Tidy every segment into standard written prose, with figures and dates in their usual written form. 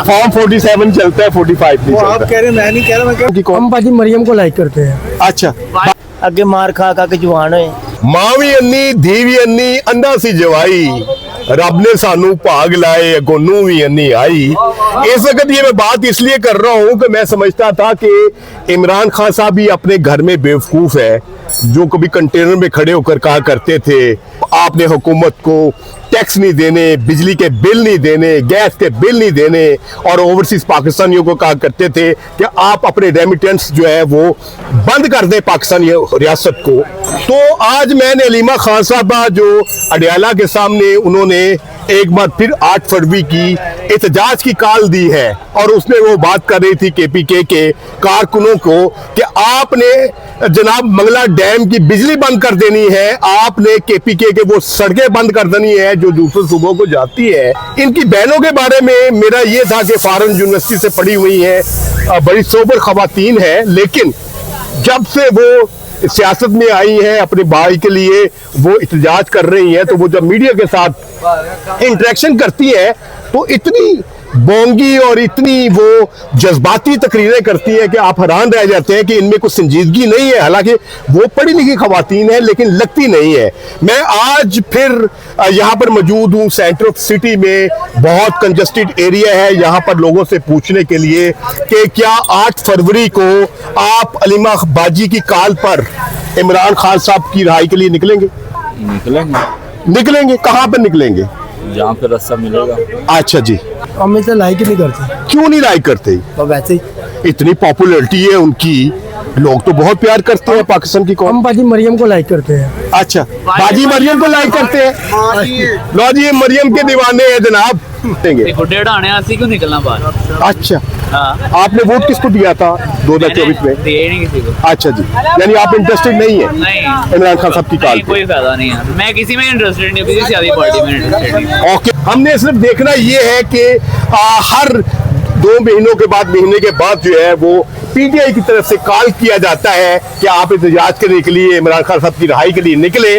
Form 47 चलता है, 45 नहीं आप चलता। कह रहे हैं, मैं नहीं कह रहा, मैं कह रहा हम भाजी मरियम को लाइक करते हैं। अच्छा, ਅੱਗੇ ਮਾਰ ਖਾ ਖਾ ਕੇ ਜਵਾਨ ਹੋਏ। ਮਾਂ ਵੀ ਅੰਨੀ, ਧੀ ਵੀ ਅੰਨੀ, ਅੰਡਾ ਸੀ ਜਵਾਈ, रब ने सानू भाग लाए, गोनू भी अन्नी आई। इस वक्त ये मैं बात इसलिए कर रहा हूँ कि मैं समझता था कि इमरान खान साहब भी अपने घर में बेवकूफ़ है, जो कभी कंटेनर में खड़े होकर कहा करते थे आपने हुकूमत को टैक्स नहीं देने, बिजली के बिल नहीं देने, गैस के बिल नहीं देने, और ओवरसीज पाकिस्तानियों को कहा करते थे कि आप अपने रेमिटेंस जो है वो बंद कर दें पाकिस्तानी रियासत को। तो आज मैंने अलीमा खान साहबा जो अडियाला के सामने उन्होंने एक बार फिर 8 फरवरी की एहतजाज की कॉल दी है, और उसमें वो बात कर रही थी केपीके के कारकुनों को कि आपने जनाब मंगला डैम की बिजली बंद कर देनी है, आपने केपीके के वो सड़कें बंद कर देनी है जो दूसरे सूबों को जाती है। इनकी बहनों के बारे में मेरा ये था कि फॉरेन यूनिवर्सिटी से पढ़ी हुई है, बड़ी सोबर खवातीन है, लेकिन जब से वो सियासत में आई है अपने भाई के लिए वो एहतजाज कर रही हैं, तो वो जब मीडिया के साथ इंटरेक्शन करती है तो इतनी बोंगी और इतनी वो जज्बाती तकरीरें करती है कि आप हैरान रह जाते हैं कि इनमें कुछ संजीदगी नहीं है। हालांकि वो पढ़ी लिखी खवातीन है लेकिन लगती नहीं है। मैं आज फिर यहाँ पर मौजूद हूँ सेंटर ऑफ सिटी में, बहुत कंजस्टेड एरिया है, यहाँ पर लोगों से पूछने के लिए कि क्या 8 फरवरी को आप अलीमा बाजी की कॉल पर इमरान खान साहब की रिहाई के लिए निकलेंगे? निकलेंगे कहाँ पर निकलेंगे? जहाँ पे रास्ता मिलेगा। अच्छा जी, हम इसे लाइक ही नहीं करते। क्यों नहीं लाइक करते? तो वैसे ही इतनी पॉपुलैरिटी है उनकी, लोग तो बहुत प्यार करते हैं पाकिस्तान की कौम। हम भाजी मरियम को लाइक करते हैं। अच्छा, बाजी मरियम को लाइक करते हैं। लो जी, मरियम के दीवाने हैं जनाब। गुड्डे उड़ाने आती क्यों निकलना बाहर? अच्छा, हाँ। आपने वोट किसको दिया था 2024 में? दिए नहीं किसी को। अच्छा जी, यानी आप इंटरेस्टेड नहीं है नहीं, इमरान खान साहब की कॉल नहीं, कोई फायदा नहीं है। मैं किसी में इंटरेस्टेड नहीं, किसी सियासी पार्टी में इंटरेस्टेड नहीं। ओके, हमने सिर्फ देखना ये है कि हर 2 महीनों के बाद, महीने के बाद जो है वो पीटीआई की तरफ से कॉल किया जाता है कि आप एहतजाज करने के लिए, इमरान खान साहब की रिहाई के लिए निकले।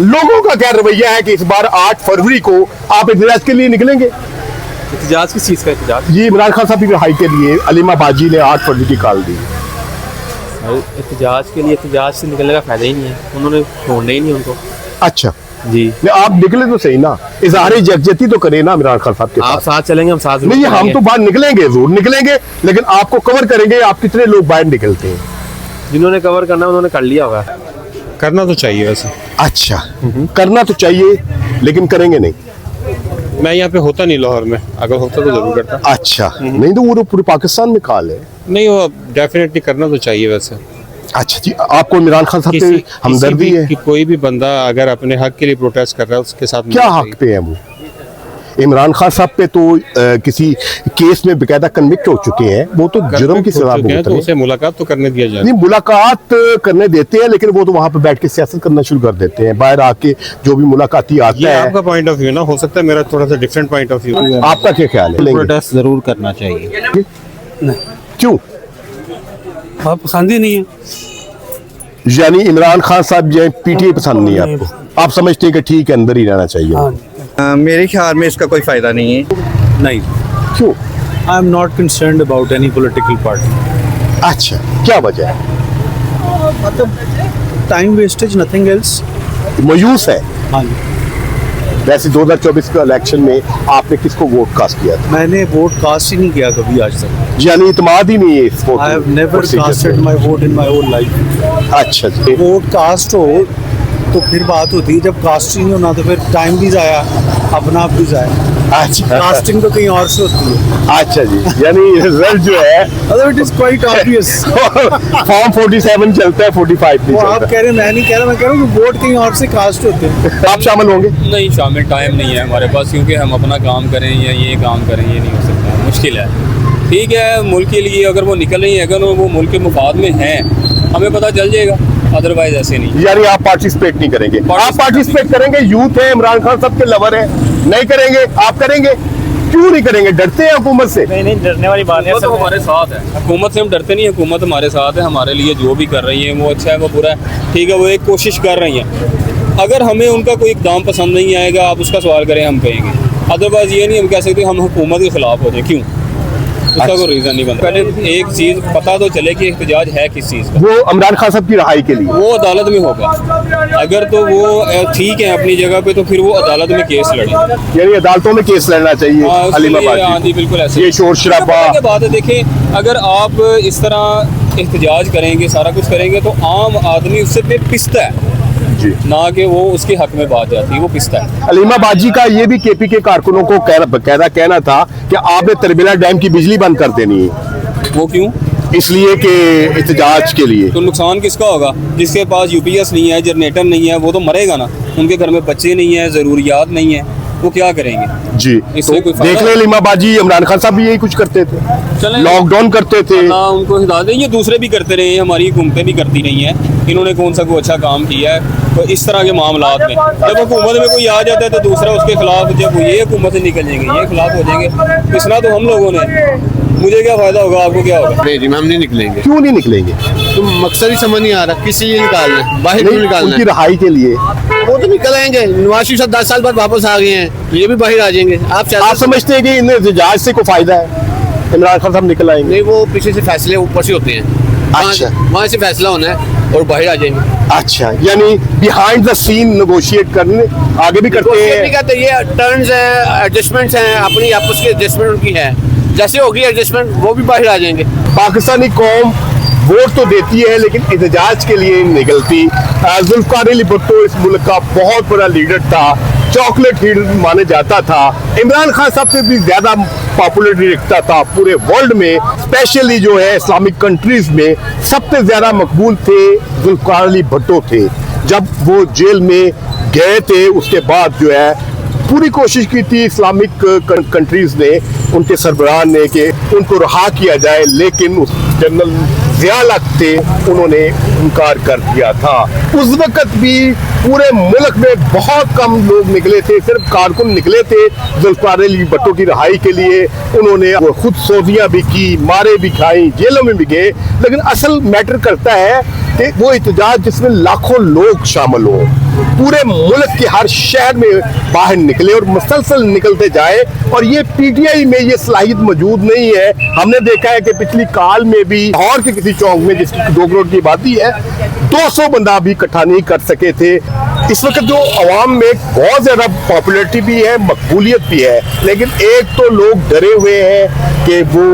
लोगों का क्या रवैया है कि इस बार 8 फरवरी को आप एहतजाज के लिए निकलेंगे? एहतजाज किस चीज़ का एहतजाज? जी, इमरान खान साहब की रिहाई के लिए अलीमा बाजी ने 8 फरवरी की कॉल दी। एहतजाज के लिए एहतजाज से निकलने का फायदा ही नहीं है, उन्होंने छोड़ना ही नहीं उनको। अच्छा जी, नहीं, आप निकले तो सही ना, इजहार यकजहती तो करें ना इमरान खान साहब के आप साथ। साथ चलेंगे, हम साथ नहीं, हम तो बाहर निकलेंगे, जरूर निकलेंगे, लेकिन आपको कवर करेंगे। आप कितने लोग बाहर निकलते हैं? जिन्होंने कवर करना उन्होंने कर लिया होगा। करना तो चाहिए वैसे। अच्छा, करना तो चाहिए लेकिन करेंगे नहीं। मैं यहाँ पे होता नहीं लाहौर में, अगर होता तो जरूर करता। अच्छा, नहीं तो वो पूरे पाकिस्तान में कॉल है। नहीं, वो डेफिनेटली करना तो चाहिए वैसे। अच्छा जी, आपको इमरान खान साहब से हमदर्दी है? कि कोई भी बंदा अगर अपने हक के लिए प्रोटेस्ट कर रहा है उसके साथ क्या हक पे है वो? इमरान खान साहब पे तो किसी केस में बेकायदा कन्विक्ट हो चुके हैं, वो तो जुर्म की सजा भुगत तो रहे उसे मुलाकात तो करने दिया जाए। नहीं, मुलाकात करने देते हैं, लेकिन वो तो वहां पे बैठ के सियासत करना शुरू कर देते हैं। बाहर आके जो भी मुलाकाती आता ये है। आपका पॉइंट ऑफ व्यू ना, हो सकता है मेरा थोड़ा सा डिफरेंट पॉइंट ऑफ व्यू। आपका क्या ख्याल है? प्रोटेस्ट जरूर करना चाहिए। क्यों? आप पसंद ही नहीं है। यानी इमरान खान साहब जो पीटीआई पसंद नहीं है आपको, आप समझते हैं कि ठीक है अंदर ही रहना चाहिए? मेरे ख्याल में इसका कोई फायदा नहीं है। नहीं, क्यों? I am not concerned about any political party. अच्छा, क्या वजह है? मतलब टाइम वेस्टेज, नथिंग एल्स। मायूस है। हाँ जी, वैसे 2024 के इलेक्शन में आपने किसको वोट कास्ट किया था? मैंने वोट कास्ट ही नहीं किया कभी आज तक। यानी इत्मीनाद ही नहीं है इस vote I have never procedure casted पे। My vote in my whole life. अच्छा जी, वोट कास्ट हो तो फिर बात होती है, जब कास्ट ही नहीं होना तो फिर टाइम भी जाया, अपना आप भी जाया। अच्छा, कास्टिंग तो कहीं और से होती है। अच्छा जी, यानी रिजल्ट जो है मतलब it is quite obvious. Form 47 चलता है, 45 नहीं वो आप चलता। कह रहे हैं, मैं नहीं कह रहा, मैं कह रहा हूँ कि वोट कहीं और से कास्ट होते हैं। आप शामिल होंगे? नहीं, शामिल टाइम नहीं है हमारे पास, क्योंकि हम अपना काम करें या ये काम करें, ये नहीं हो सकता, मुश्किल है। ठीक है, मुल्क के लिए अगर वो निकल रही है, अगर वो मुल्क के मुफाद में हैं, हमें पता चल जाएगा, अदरवाइज ऐसे नहीं। यानी आप पार्टिसिपेट नहीं करेंगे? आप पार्टिसिपेट करेंगे, यूथ है, इमरान खान साहब के लवर है, नहीं करेंगे? आप करेंगे? क्यों नहीं करेंगे? डरते हैं हुकूमत से? नहीं, डरने वाली बात है, सब हमारे साथ है। हुकूमत से हम डरते नहीं, हुकूमत हमारे साथ है, हमारे लिए जो भी कर रही है वो अच्छा है, वो बुरा है, ठीक है, वो एक कोशिश कर रही हैं। अगर हमें उनका कोई इक़दाम पसंद नहीं आएगा, आप उसका सवाल करें, हम कहेंगे। अदरवाइज ये नहीं हम कह सकते हम हुकूमत के खिलाफ हो जाए। क्यों? उसका कोई रीज़न नहीं बनता। पहले एक चीज़ पता तो चले कि एहतजाज है किस चीज़ का। वो इमरान खान साहब की रहाई के लिए। वो अदालत में होगा, अगर तो वो ठीक है अपनी जगह पे तो फिर वो अदालत में केस लड़े। यानी अदालतों में केस लड़ना चाहिए हलीमा हाँ बाजी। जी बिल्कुल ऐसे। ये शोर शराबा के बात है, देखें अगर आप इस तरह एहतजाज करेंगे, सारा कुछ करेंगे तो आम आदमी उससे पे पिसता है जी, ना कि वो उसके हक में बात जाती है, वो पिसता है। हलीमा बाजी का ये भी केपी के कारकुनों को कहना था कि आपने तरबेला डैम की बिजली बंद कर देनी है। वो क्यों? इसलिए कि एहतजाज के लिए। तो नुकसान किसका होगा? जिसके पास यूपीएस नहीं है, जनरेटर नहीं है, वो तो मरेगा ना। उनके घर में बच्चे नहीं है, ज़रूरियात नहीं है, वो क्या करेंगे? जी, इससे तो कोई फायदा देख रहे हलीमा बाजी, इमरान खान साहब भी यही कुछ करते थे, चलें। लॉकडाउन करते थे। ना उनको हिदायत दें, ये दूसरे भी करते रहे हैं, हमारी हुकूमतें भी करती रही हैं। इन्होंने कौन सा कोई अच्छा काम किया है? तो इस तरह के मामलात में जब हुकूमत में कोई आ जाता है तो दूसरा उसके खिलाफ, जब ये हुकूमत से निकल जाएंगे, ये खिलाफ हो जाएंगे, पिसना तो हम लोगों ने। मुझे क्या फायदा होगा, आपको क्या होगा? नहीं जी, हम नहीं निकलेंगे। क्यों नहीं निकलेंगे? तो मकसद ही समझ नहीं आ रहा, किस लिए निकालना है, बाहर क्यों नहीं, निकालना उनकी है? रहाई के लिए। वो तो निकल आएंगे। नवाज शरीफ साहब 10 साल बाद वापस आ गए हैं, तो ये भी बाहर आ जाएंगे। आप समझते हैं कि इन एहतजाज से कोई फायदा है? इमरान खान साहब निकल आएंगे? नहीं, वो पीछे से फैसले ऊपर से होते हैं। अच्छा। वहाँ से फैसला होना है और बाहर आ जाएंगे। अच्छा, यानी बिहाइंड द सीन नेगोशिएट करने आगे भी करते नहीं हैं। कहते, ये टर्न्स हैं, एडजस्टमेंट्स हैं, अपनी आपस की एडजस्टमेंट उनकी है। जैसे होगी एडजस्टमेंट, वो भी बाहर आ जाएंगे। पाकिस्तानी कौम वोट तो देती है लेकिन एहतजाज के लिए नहीं निकलती। जुल्फकार अली भुट्टो इस मुल्क का बहुत बड़ा लीडर था, चॉकलेट लीडर माने जाता था। इमरान खान साहब से भी ज्यादा पॉपुलरिटी रखता था पूरे वर्ल्ड में, स्पेशली जो है इस्लामिक कंट्रीज में सबसे ज्यादा मकबूल थे जुल्फकार अली भुट्टो थे। जब वो जेल में गए थे उसके बाद जो है पूरी कोशिश की थी इस्लामिक कंट्रीज ने, उनके सरबराह ने, कि उनको रहा किया जाए, लेकिन उस जनरल ज़िया-उल-हक थे, उन्होंने इनकार कर दिया था। उस वक्त भी पूरे मुल्क में बहुत कम लोग निकले थे, सिर्फ कारकुन निकले थे जुल्फकार अली भुट्टो की रहाई के लिए। उन्होंने खुद सौदियाँ भी की, मारे भी खाई, जेलों में भी गए। लेकिन असल मैटर करता है कि वो एहतजाज जिसमें लाखों लोग शामिल हो, पूरे मुल्क के हर शहर में बाहर निकले और मुसलसल निकलते जाए। और ये पीटीआई में ये सलाहियत मौजूद नहीं है। हमने देखा है कि पिछली काल में भी लाहौर के किसी चौक में, जिसकी 2 करोड़ की आबादी है, 200 बंदा भी इकट्ठा नहीं कर सके थे। इस वक्त जो अवाम में बहुत ज्यादा पॉपुलरिटी भी है, मकबूलियत भी है, लेकिन एक तो लोग डरे हुए हैं कि वो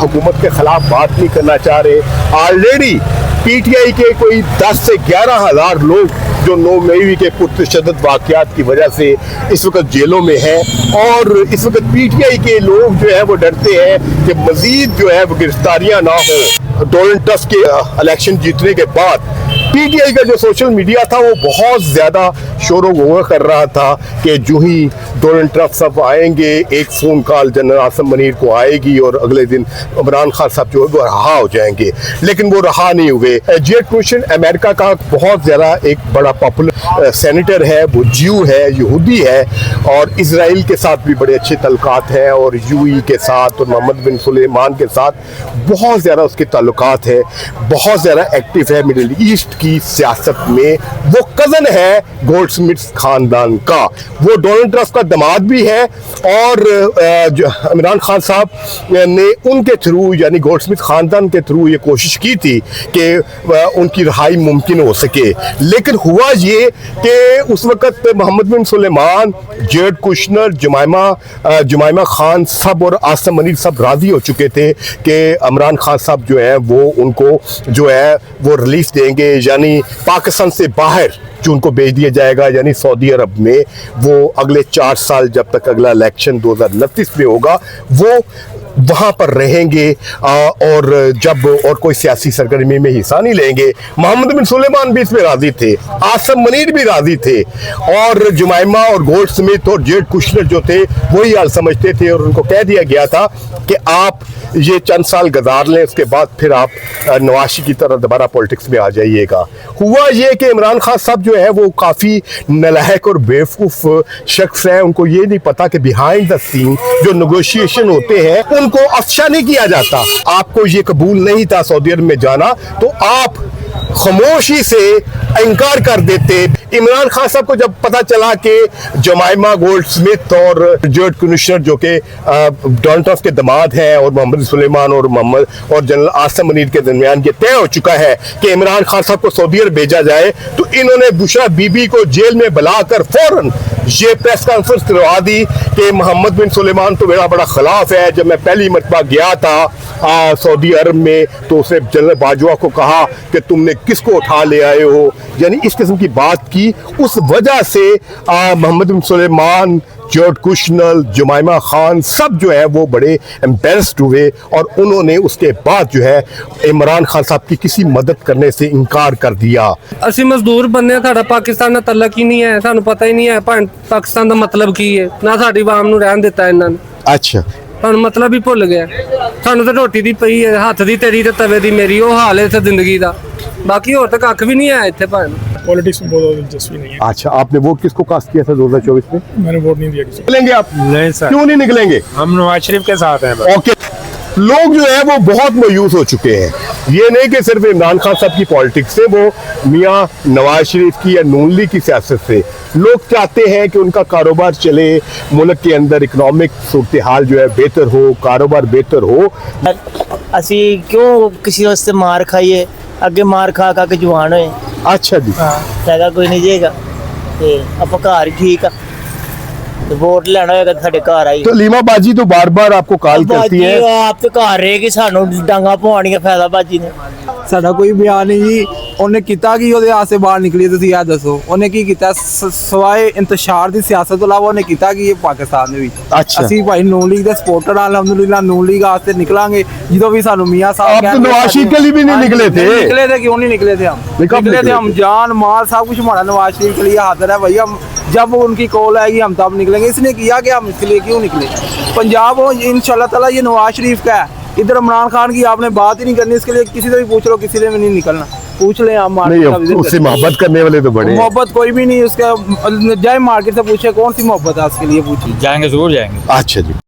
हुकूमत के खिलाफ बात नहीं करना चाह रहे। ऑलरेडी पीटीआई के कोई 10 से 11 हज़ार लोग जो 9 मई के पुरतशद्दुद वाक़यात की वजह से इस वक्त जेलों में हैं। और इस वक्त पीटीआई के लोग जो है वो डरते हैं कि मजीद जो है वो गिरफ्तारियां ना हो। डोनाल्ड ट्रम्प के इलेक्शन जीतने के बाद पीटीआई का जो सोशल मीडिया था वो बहुत ज़्यादा शोर गुल कर रहा था कि जो ही डोनाल्ड ट्रम्प साहब आएंगे, एक phone call general Asim Munir को आएगी और अगले दिन इमरान खान साहब जो है वो रहा हो जाएंगे। लेकिन वो रहा नहीं हुए। जेड कुशन अमेरिका का बहुत ज़्यादा एक बड़ा पॉपुलर सेनेटर है, वो ज्यू है, यहूदी है, और इसराइल के साथ भी बड़े अच्छे तल्लुकात हैं, और यूएई के साथ और मोहम्मद बिन सुलेमान के साथ बहुत ज़्यादा उसके ताल्लुकात है, बहुत ज़्यादा एक्टिव है मिडिल ईस्ट की सियासत में। वो कज़न है गोल्डस्मिथ खानदान का, वो डोनाल्ड ट्रम्प का दामाद भी है। और इमरान खान साहब ने उनके थ्रू, यानी गोल्डस्मिथ खानदान के थ्रू ये कोशिश की थी कि उनकी रहाई मुमकिन हो सके। लेकिन हुआ ये कि उस वक्त मोहम्मद बिन सुलेमान, जेड कुशनर, जुमाइमा खान सब और आसिम मुनीर सब राजी हो चुके थे कि इमरान खान साहब जो है वो उनको जो है वो रिलीफ देंगे, यानी पाकिस्तान से बाहर जो उनको भेज दिया जाएगा, यानी सऊदी अरब में। वो अगले 4 साल जब तक अगला इलेक्शन 2029 में होगा वो वहाँ पर रहेंगे और जब और कोई सियासी सरगर्मी में हिस्सा नहीं लेंगे। मोहम्मद बिन सुलेमान भी इसमें राजी थे, आसिम मुनीर भी राजी थे, और जुमाइमा और गोल्डस्मिथ और जेड कुशनर जो थे वही हाल समझते थे। और उनको कह दिया गया था कि आप ये चंद साल गुजार लें, उसके बाद फिर आप नवाशी की तरह दोबारा पॉलिटिक्स में आ जाइएगा। हुआ ये कि इमरान खान साहब जो है वो काफ़ी नलायक और बेवकूफ़ शख्स हैं। उनको ये नहीं पता कि बिहाइंड द सीन जो नेगोशिएशन होते हैं उनको अफशा नहीं किया जाता। आपको ये कबूल नहीं था सऊदी अरब में जाना, तो आप खामोशी से इनकार कर देते। इमरान खान साहब को जब पता चला कि जमाइमा गोल्ड स्मिथ और जॉर्ज कुशनर जो कि डोनाल्ड ट्रंप के दामाद हैं और मोहम्मद सुलेमान और जनरल आसिम मुनीर के दरमियान ये तय हो चुका है कि इमरान खान साहब को सऊदी अरब भेजा जाए, तो इन्होंने बुशरा बीबी को जेल में बुलाकर फौरन ये प्रेस कॉन्फ्रेंस करवा दी कि मोहम्मद बिन सुलेमान तो मेरा बड़ा खिलाफ है। जब मैं पहली मरतबा गया था सऊदी अरब में तो उसने जनरल बाजवा को कहा कि तुमने किसको उठा ले आए हो, यानी इस किस्म की बात की। उस वजह से मोहम्मद बिन सुलेमान, जॉर्ज कुशनर, जुमाइमा खान सब जो है वो बड़े एम्बेरस्ड हुए और उन्होंने उसके बाद जो है इमरान खान साहब की किसी मदद करने से इनकार कर दिया। ਅਸੀਂ ਮਜ਼ਦੂਰ ਬੰਦੇ ਆ, ਸਾਡਾ ਪਾਕਿਸਤਾਨ ਨਾਲ ਤਲਕ ਹੀ ਨਹੀਂ ਹੈ, ਸਾਨੂੰ ਪਤਾ ਹੀ ਨਹੀਂ ਹੈ ਪਾਕਿਸਤਾਨ ਦਾ ਮਤਲਬ ਕੀ ਹੈ, ਨਾ ਸਾਡੀ ਆਵਾਮ ਨੂੰ ਰਹਿਣ ਦਿੱਤਾ ਇਹਨਾਂ ਨੇ। अच्छा, ਸਾਨੂੰ ਮਤਲਬ ਹੀ ਭੁੱਲ ਗਿਆ। ਸਾਨੂੰ ਤਾਂ ਰੋਟੀ ਦੀ ਪਈ ਹੈ, ਹੱਥ ਦੀ ਤੇਰੀ ਤੇ ਤਵੇ ਦੀ ਮੇਰੀ, ਉਹ ਹਾਲ ਹੈ ਇੱਥੇ ਜ਼ਿੰਦਗੀ ਦਾ। ਬਾਕੀ ਹੋਰ ਤਾਂ ਕੱਖ ਵੀ ਨਹੀਂ ਹੈ ਇੱਥੇ ਭਾਵੇਂ। पॉलिटिक्स में बहुत दिलचस्पी नहीं है। अच्छा, आपने वोट किसको कास्ट किया था 2024 में? मैंने वोट नहीं दिया किसी को। निकलेंगे आप? नहीं सर, क्यों नहीं निकलेंगे? हम नवाज शरीफ के साथ हैं बस। ओके, लोग जो है वो बहुत मायूस हो चुके हैं। ये नहीं कि सिर्फ इमरान खान साहब की पॉलिटिक्स से, वो मियाँ नवाज शरीफ की या नून लीग की सियासत से। लोग चाहते हैं कि उनका कारोबार चले, मुल्क के अंदर इकोनॉमिक सूरत हाल जो है बेहतर हो, कारोबार बेहतर हो। ਅਸੀਂ ਕਿਉਂ ਕਿਸੇ ਵਾਸਤੇ ਮਾਰ ਖਾਈਏ, ਅੱਗੇ ਮਾਰ ਖਾ ਖਾ ਕੇ ਜਵਾਨ ਹੋਏ। अच्छा जी, ਹੈਗਾ ਕੋਈ ਨਹੀਂ ਜੇਗਾ ਤੇ ਆਪਾਂ ਘਰ ਹੀ ਠੀਕ ਆ, ਤੇ ਵੋਟ ਲੈਣਾ ਹੋਏਗਾ ਸਾਡੇ ਘਰ ਆਈ। तो लीमा बाजी तो बार बार आपको कॉल करती है। ਆਪ ਤੇ ਘਰ ਰਹੇਗੀ, ਸਾਨੂੰ ਡਾਂਗਾ ਪਵਾਉਣੀਆਂ ਫਾਇਦਾ ਬਾਜੀ ਨੇ। ਸਾਡਾ ਕੋਈ ਬਿਆਨ ਨਹੀਂ ਜੀ। ਉਹਨੇ ਕੀਤਾ ਕੀ ਉਹਦੇ ਆਸੇ ਬਾਹਰ ਨਿਕਲੀ, ਤੁਸੀਂ ਇਹ ਦੱਸੋ ਉਹਨੇ ਕੀ ਕੀਤਾ? ਸਵਾਏ ਇੰਤਸ਼ਾਰ ਦੀ ਸਿਆਸਤ ਤੋਂ ਇਲਾਵਾ ਉਹਨੇ ਕੀਤਾ ਕੀ ਪਾਕਿਸਤਾਨ ਦੇ ਵਿੱਚ? ਅੱਛਾ। ਅਸੀਂ ਭਾਈ ਨੂਨ ਲੀਗ ਦੇ ਸਪੋਰਟਰ ਆ, ਅਲਹਮਦੁਲਿਲਾ ਨੂਨ ਲੀਗ ਆਸਤੇ ਨਿਕਲਾਂਗੇ ਜਦੋਂ ਵੀ ਸਾਨੂੰ ਮੀਆਂ ਸਾਹਿਬ आप तो नवाज शरीफ के लिए भी नहीं निकले थे। निकले थे, क्यों नहीं निकले थे हम? कब निकले थे निकले हम, जान माल सब कुछ हमारा नवाज शरीफ के लिए हाजिर है भैया। जब उनकी कॉल आएगी हम तब निकलेंगे। इसने किया कि हम इसके लिए क्यों निकले? पंजाब हो इंशाल्लाह ताला ये नवाज शरीफ का है, इधर इमरान खान की आपने बात ही नहीं करनी। इसके लिए किसी से भी पूछ लो, किसी से भी नहीं निकलना। पूछ ले आप मार्केट का विजिट उससे करके। मोहब्बत करने वाले तो बड़े हैं। मोहब्बत कोई भी नहीं उसका, जाए मार्केट से पूछे कौन सी मोहब्बत है उसके लिए पूछिए। जाएंगे, जरूर जाएंगे। अच्छा जी।